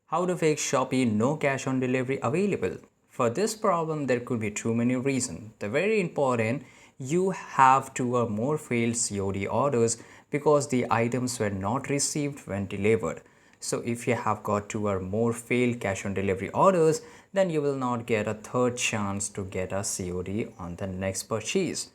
How to fix Shopee no cash on delivery available? For this problem, there could be too many reasons. The very important, you have two or more failed COD orders because the items were not received when delivered. So if you have got two or more failed cash on delivery orders, then you will not get a third chance to get a COD on the next purchase.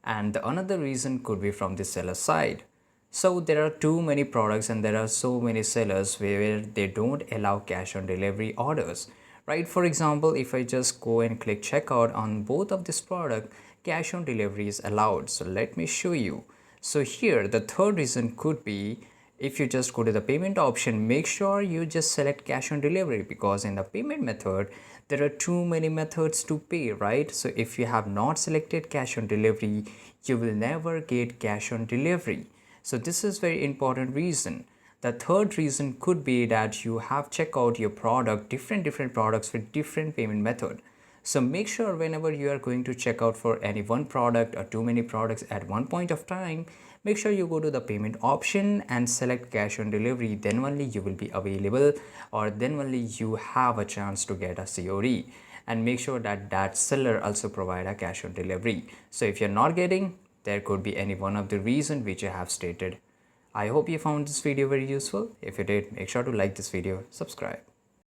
And the another reason could be from the seller side. So there are too many products and there are so many sellers where they don't allow cash on delivery orders, right? For example, if I just go and click checkout on both of this product, cash on delivery is allowed. So let me show you. So here the third reason could be, if you just go to the payment option, make sure you just select cash on delivery, because in the payment method there are too many methods to pay, right? So if you have not selected cash on delivery, you will never get cash on delivery. So this is very important reason. The third reason could be that you have checked out your product, different products with different payment method. So make sure whenever you are going to check out for any one product or too many products at one point of time, make sure you go to the payment option and select cash on delivery. Then only you will be available, or then only you have a chance to get a COD. And make sure that that seller also provide a cash on delivery. So if you're not getting, there could be any one of the reason which I have stated. I hope you found this video very useful. If you did, make sure to like this video, subscribe.